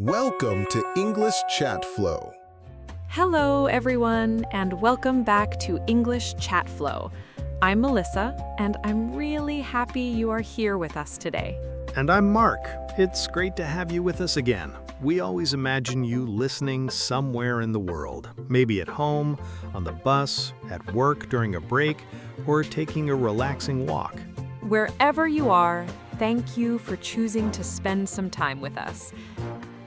Welcome to English Chat Flow. Hello, everyone, and welcome back to English Chat Flow. I'm Melissa, and I'm really happy you are here with us today. And I'm Mark. It's great to have you with us again. We always imagine you listening somewhere in the world, maybe at home, on the bus, at work during a break, or taking a relaxing walk. Wherever you are, thank you for choosing to spend some time with us.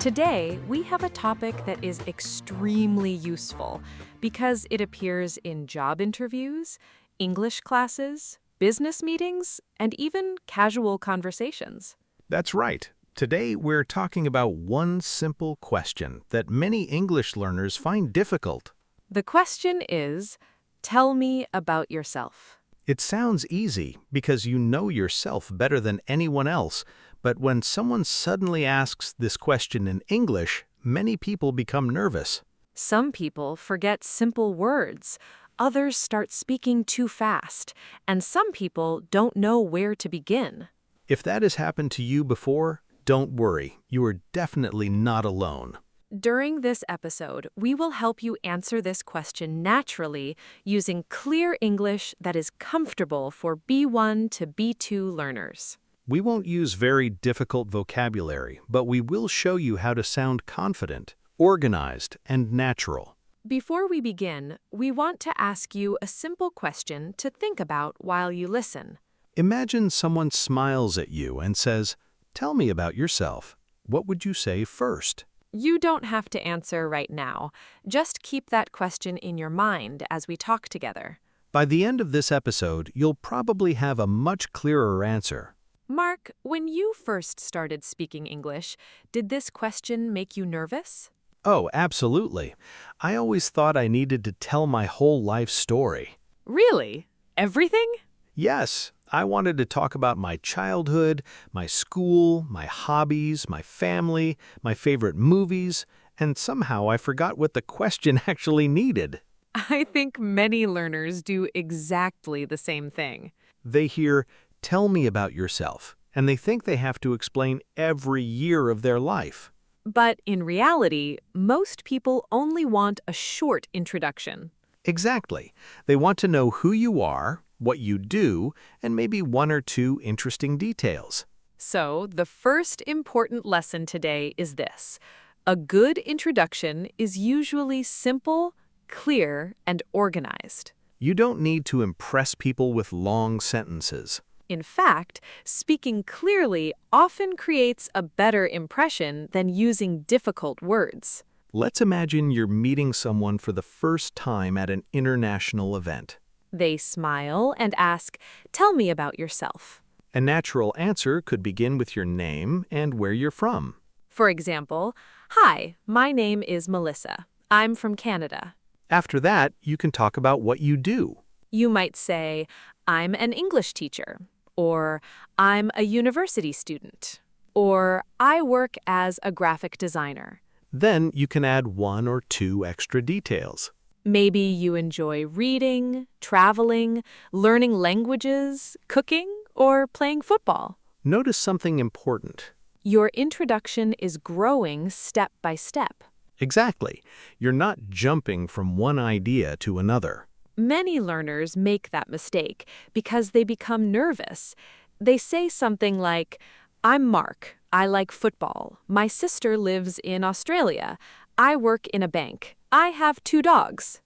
Today, we have a topic that is extremely useful because it appears in job interviews, English classes, business meetings, and even casual conversations. That's right. Today, we're talking about one simple question that many English learners find difficult. The question is, tell me about yourself. It sounds easy because you know yourself better than anyone else, but when someone suddenly asks this question in English, many people become nervous. Some people forget simple words, others start speaking too fast, and some people don't know where to begin. If that has happened to you before, don't worry, you are definitely not alone. During this episode, we will help you answer this question naturally using clear English that is comfortable for B1 to B2 learners. We won't use very difficult vocabulary, but we will show you how to sound confident, organized, and natural. Before we begin, we want to ask you a simple question to think about while you listen. Imagine someone smiles at you and says, "Tell me about yourself." What would you say first? You don't have to answer right now. Just keep that question in your mind as we talk together. By the end of this episode, you'll probably have a much clearer answer. Mark, when you first started speaking English, did this question make you nervous? Oh, absolutely. I always thought I needed to tell my whole life story. Really? Everything? Yes, I wanted to talk about my childhood, my school, my hobbies, my family, my favorite movies, and somehow I forgot what the question actually needed. I think many learners do exactly the same thing. They hear, "Tell me about yourself," and they think they have to explain every year of their life. But in reality, most people only want a short introduction. Exactly. They want to know who you are, what you do, and maybe one or two interesting details. So, the first important lesson today is this. A good introduction is usually simple, clear, and organized. You don't need to impress people with long sentences. In fact, speaking clearly often creates a better impression than using difficult words. Let's imagine you're meeting someone for the first time at an international event. They smile and ask, "Tell me about yourself." A natural answer could begin with your name and where you're from. For example, "Hi, my name is Melissa. I'm from Canada." After that, you can talk about what you do. You might say, "I'm an English teacher," or "I'm a university student," or "I work as a graphic designer." Then you can add one or two extra details. Maybe you enjoy reading, traveling, learning languages, cooking, or playing football. Notice something important. Your introduction is growing step by step. Exactly. You're not jumping from one idea to another. Many learners make that mistake because they become nervous. They say something like, "I'm Mark. I like football. My sister lives in Australia. I work in a bank. I have 2 dogs."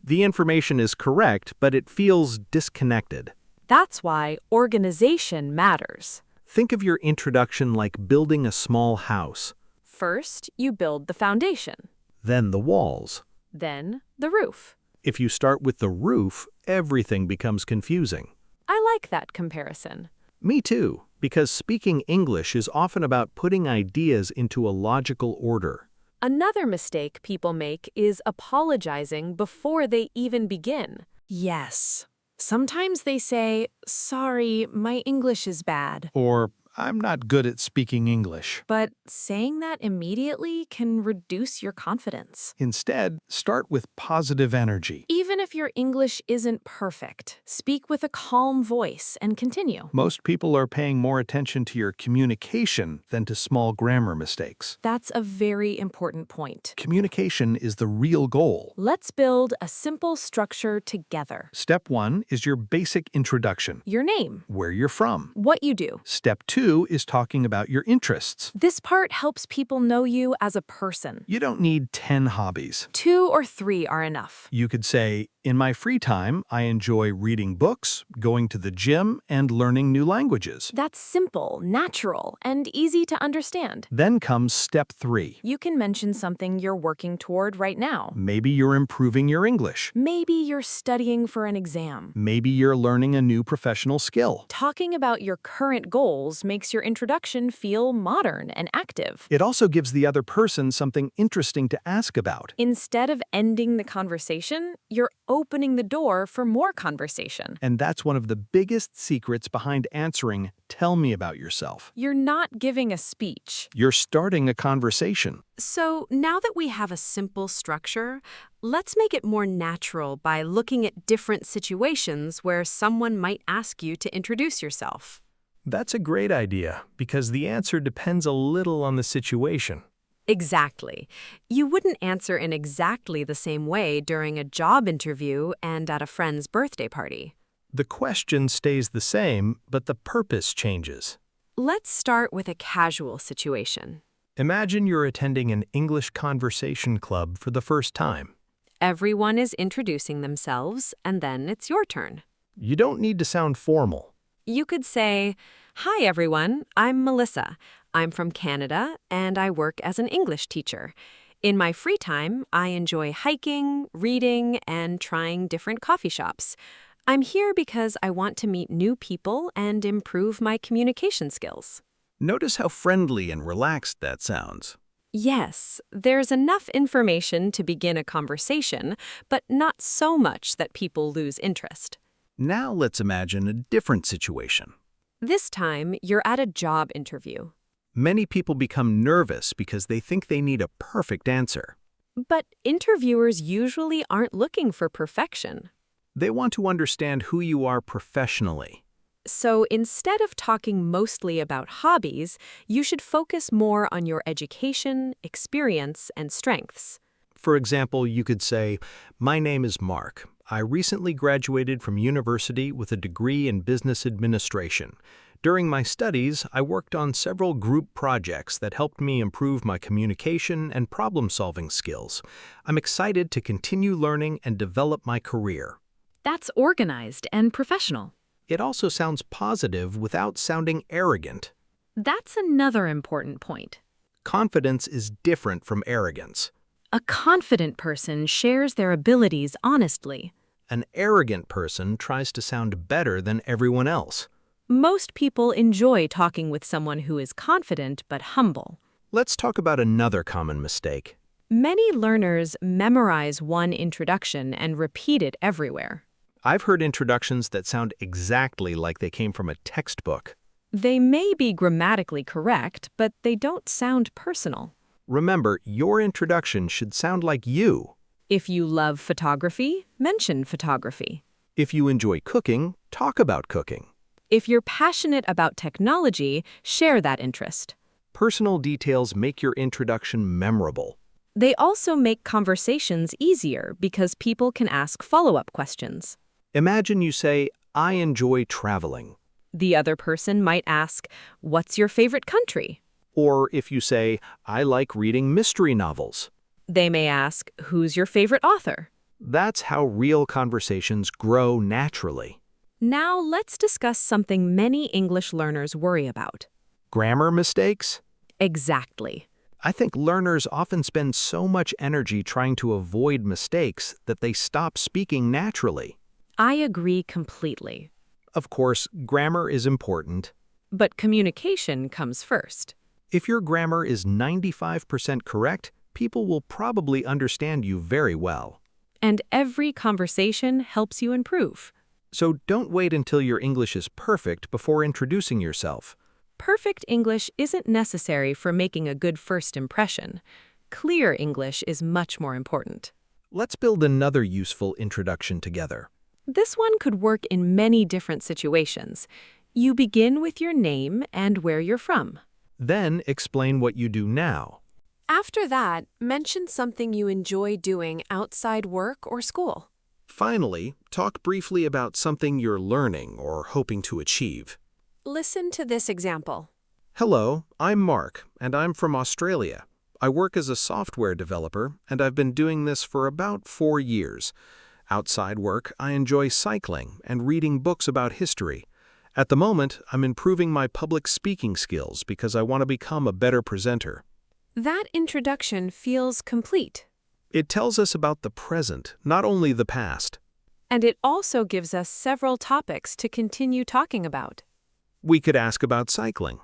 The information is correct, but it feels disconnected. That's why organization matters. Think of your introduction like building a small house. First, you build the foundation, Then the walls. then the roof. If you start with the roof, everything becomes confusing. I like that comparison. Me too, because speaking English is often about putting ideas into a logical order. Another mistake people make is apologizing before they even begin. Yes. Sometimes they say, "Sorry, my English is bad." Or, I'm not good at speaking English. But saying that immediately can reduce your confidence. Instead, start with positive energy. Even if your English isn't perfect, speak with a calm voice and continue. Most people are paying more attention to your communication than to small grammar mistakes. That's a very important point. Communication is the real goal. Let's build a simple structure together. Step 1 is your basic introduction, Your name, where you're from. what you do. Step 2 is talking about your interests. This part helps people know you as a person. You don't need 10 hobbies. 2 or 3 are enough. You could say, in my free time, I enjoy reading books, going to the gym, and learning new languages. That's simple, natural, and easy to understand. Then comes step 3. You can mention something you're working toward right now. Maybe you're improving your English. Maybe you're studying for an exam. Maybe you're learning a new professional skill. Talking about your current goals makes your introduction feel modern and active. It also gives the other person something interesting to ask about. Instead of ending the conversation, you're opening the door for more conversation. And that's one of the biggest secrets behind answering, "Tell me about yourself." You're not giving a speech. You're starting a conversation. So now that we have a simple structure, let's make it more natural by looking at different situations where someone might ask you to introduce yourself. That's a great idea, because the answer depends a little on the situation. Exactly. You wouldn't answer in exactly the same way during a job interview and at a friend's birthday party. The question stays the same, but the purpose changes. Let's start with a casual situation. Imagine you're attending an English conversation club for the first time. Everyone is introducing themselves, and then it's your turn. You don't need to sound formal. You could say, "Hi everyone, I'm Melissa. I'm from Canada, and I work as an English teacher. In my free time, I enjoy hiking, reading, and trying different coffee shops. I'm here because I want to meet new people and improve my communication skills." Notice how friendly and relaxed that sounds. Yes, there's enough information to begin a conversation, but not so much that people lose interest. Now let's imagine a different situation. This time, you're at a job interview. Many people become nervous because they think they need a perfect answer. But interviewers usually aren't looking for perfection. They want to understand who you are professionally. So instead of talking mostly about hobbies, you should focus more on your education, experience, and strengths. For example, you could say, "My name is Mark. I recently graduated from university with a degree in business administration. During my studies, I worked on several group projects that helped me improve my communication and problem-solving skills. I'm excited to continue learning and develop my career." That's organized and professional. It also sounds positive without sounding arrogant. That's another important point. Confidence is different from arrogance. A confident person shares their abilities honestly. An arrogant person tries to sound better than everyone else. Most people enjoy talking with someone who is confident but humble. Let's talk about another common mistake. Many learners memorize one introduction and repeat it everywhere. I've heard introductions that sound exactly like they came from a textbook. They may be grammatically correct, but they don't sound personal. Remember, your introduction should sound like you. If you love photography, mention photography. If you enjoy cooking, talk about cooking. If you're passionate about technology, share that interest. Personal details make your introduction memorable. They also make conversations easier because people can ask follow-up questions. Imagine you say, "I enjoy traveling." The other person might ask, "What's your favorite country?" Or if you say, "I like reading mystery novels." They may ask, "Who's your favorite author?" That's how real conversations grow naturally. Now let's discuss something many English learners worry about. Grammar mistakes? Exactly. I think learners often spend so much energy trying to avoid mistakes that they stop speaking naturally. I agree completely. Of course, grammar is important. But communication comes first. If your grammar is 95% correct, people will probably understand you very well. And every conversation helps you improve. So don't wait until your English is perfect before introducing yourself. Perfect English isn't necessary for making a good first impression. Clear English is much more important. Let's build another useful introduction together. This one could work in many different situations. You begin with your name and where you're from. Then explain what you do now. After that, mention something you enjoy doing outside work or school. Finally, talk briefly about something you're learning or hoping to achieve. Listen to this example. Hello, I'm Mark, and I'm from Australia. I work as a software developer, and I've been doing this for about 4 years. Outside work, I enjoy cycling and reading books about history. At the moment, I'm improving my public speaking skills because I want to become a better presenter. That introduction feels complete. It tells us about the present, not only the past. And it also gives us several topics to continue talking about. We could ask about cycling.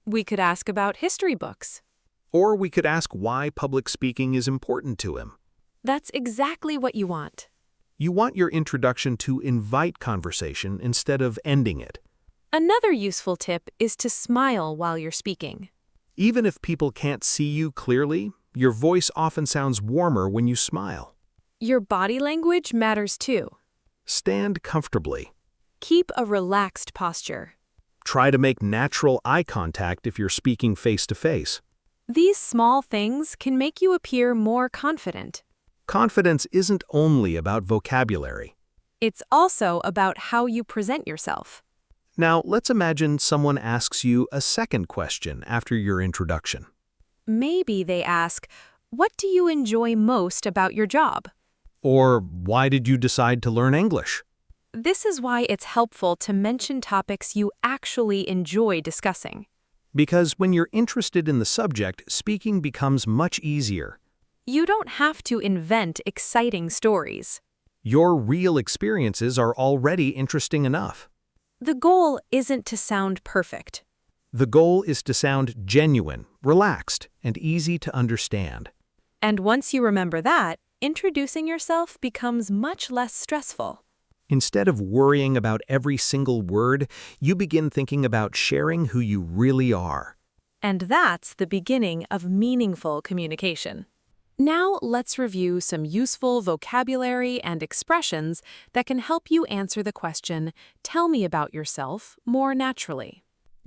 We could ask about history books. Or we could ask why public speaking is important to him. That's exactly what you want. You want your introduction to invite conversation instead of ending it. Another useful tip is to smile while you're speaking. Even if people can't see you clearly, your voice often sounds warmer when you smile. Your body language matters too. Stand comfortably. Keep a relaxed posture. Try to make natural eye contact if you're speaking face to face. These small things can make you appear more confident. Confidence isn't only about vocabulary. It's also about how you present yourself. Now, let's imagine someone asks you a second question after your introduction. Maybe they ask, "What do you enjoy most about your job?" Or, why did you decide to learn English? This is why it's helpful to mention topics you actually enjoy discussing. Because when you're interested in the subject, speaking becomes much easier. You don't have to invent exciting stories. Your real experiences are already interesting enough. The goal isn't to sound perfect. The goal is to sound genuine, relaxed, and easy to understand. And once you remember that, introducing yourself becomes much less stressful. Instead of worrying about every single word, you begin thinking about sharing who you really are. And that's the beginning of meaningful communication. Now let's review some useful vocabulary and expressions that can help you answer the question, "Tell me about yourself," more naturally.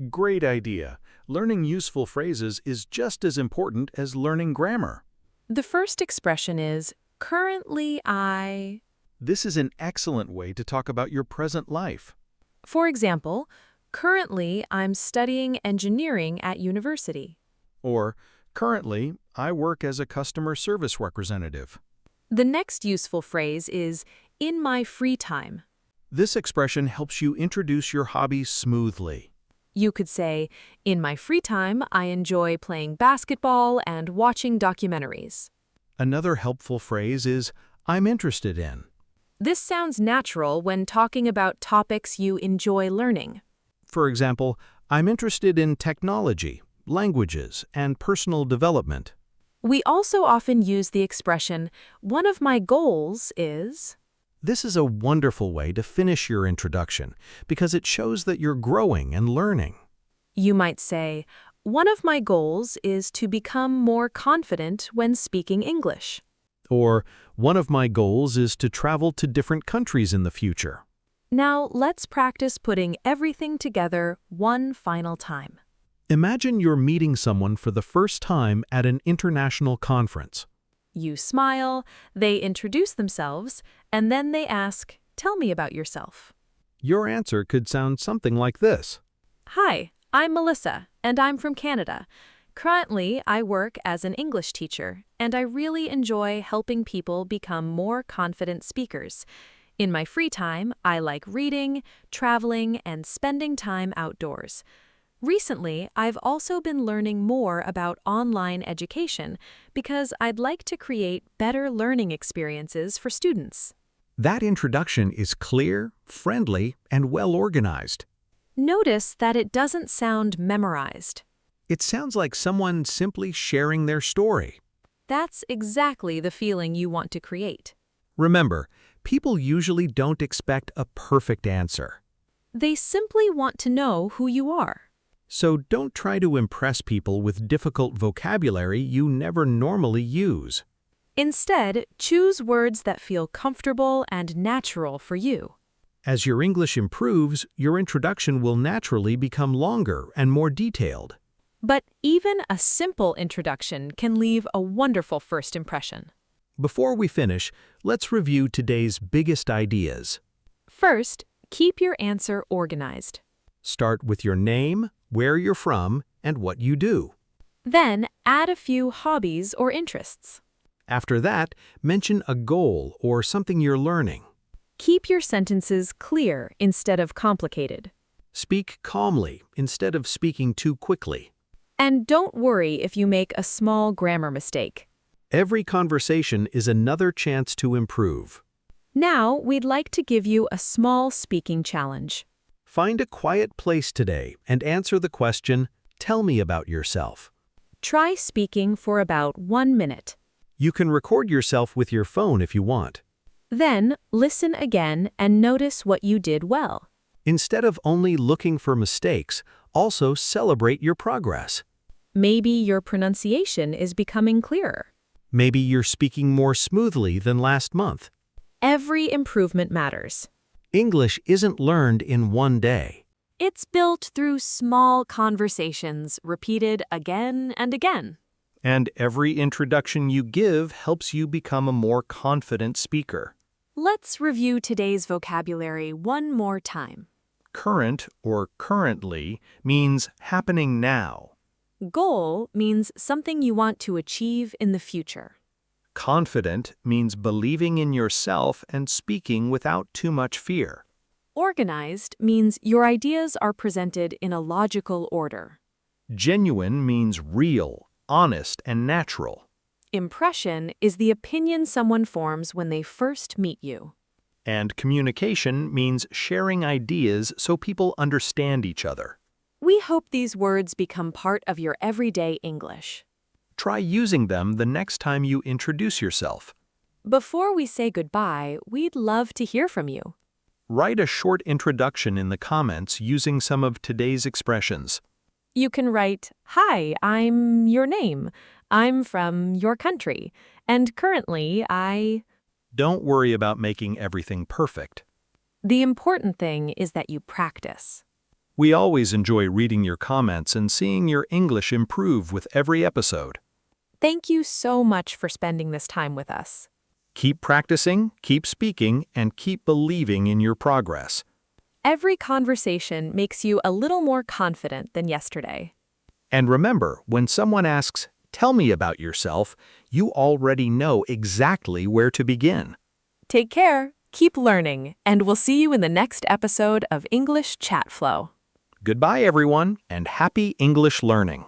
Great idea. Learning useful phrases is just as important as learning grammar. The first expression is, "Currently I..." This is an excellent way to talk about your present life. For example, "Currently I'm studying engineering at university." Or, currently, I work as a customer service representative. The next useful phrase is, "In my free time." This expression helps you introduce your hobbies smoothly. You could say, "In my free time, I enjoy playing basketball and watching documentaries." Another helpful phrase is, I'm interested in. This sounds natural when talking about topics you enjoy learning. For example, I'm interested in technology, languages, and personal development. We also often use the expression, "One of my goals is..." This is a wonderful way to finish your introduction because it shows that you're growing and learning. You might say, "One of my goals is to become more confident when speaking English." Or, one of my goals is to travel to different countries in the future. Now let's practice putting everything together one final time. Imagine you're meeting someone for the first time at an international conference. You smile, they introduce themselves, and then they ask, "Tell me about yourself." Your answer could sound something like this. "Hi, I'm Melissa, and I'm from Canada. Currently, I work as an English teacher, and I really enjoy helping people become more confident speakers. In my free time, I like reading, traveling, and spending time outdoors. Recently, I've also been learning more about online education because I'd like to create better learning experiences for students." That introduction is clear, friendly, and well organized. Notice that it doesn't sound memorized. It sounds like someone simply sharing their story. That's exactly the feeling you want to create. Remember, people usually don't expect a perfect answer. They simply want to know who you are. So don't try to impress people with difficult vocabulary you never normally use. Instead, choose words that feel comfortable and natural for you. As your English improves, your introduction will naturally become longer and more detailed. But even a simple introduction can leave a wonderful first impression. Before we finish, let's review today's biggest ideas. First, keep your answer organized. Start with your name, where you're from, and what you do. Then, add a few hobbies or interests. After that, mention a goal or something you're learning. Keep your sentences clear instead of complicated. Speak calmly instead of speaking too quickly. And don't worry if you make a small grammar mistake. Every conversation is another chance to improve. Now, we'd like to give you a small speaking challenge. Find a quiet place today and answer the question, "Tell me about yourself." Try speaking for about 1 minute. You can record yourself with your phone if you want. Then, listen again and notice what you did well. Instead of only looking for mistakes, also celebrate your progress. Maybe your pronunciation is becoming clearer. Maybe you're speaking more smoothly than last month. Every improvement matters. English isn't learned in one day. It's built through small conversations repeated again and again. And every introduction you give helps you become a more confident speaker. Let's review today's vocabulary one more time. Current or currently means happening now. Goal means something you want to achieve in the future. Confident means believing in yourself and speaking without too much fear. Organized means your ideas are presented in a logical order. Genuine means real, honest, and natural. Impression is the opinion someone forms when they first meet you. And communication means sharing ideas so people understand each other. We hope these words become part of your everyday English. Try using them the next time you introduce yourself. Before we say goodbye, we'd love to hear from you. Write a short introduction in the comments using some of today's expressions. You can write, "Hi, I'm your name. I'm from your country. And currently, I..." Don't worry about making everything perfect. The important thing is that you practice. We always enjoy reading your comments and seeing your English improve with every episode. Thank you so much for spending this time with us. Keep practicing, keep speaking, and keep believing in your progress. Every conversation makes you a little more confident than yesterday. And remember, when someone asks, "Tell me about yourself," you already know exactly where to begin. Take care, keep learning, and we'll see you in the next episode of English Chat Flow. Goodbye, everyone, and happy English learning.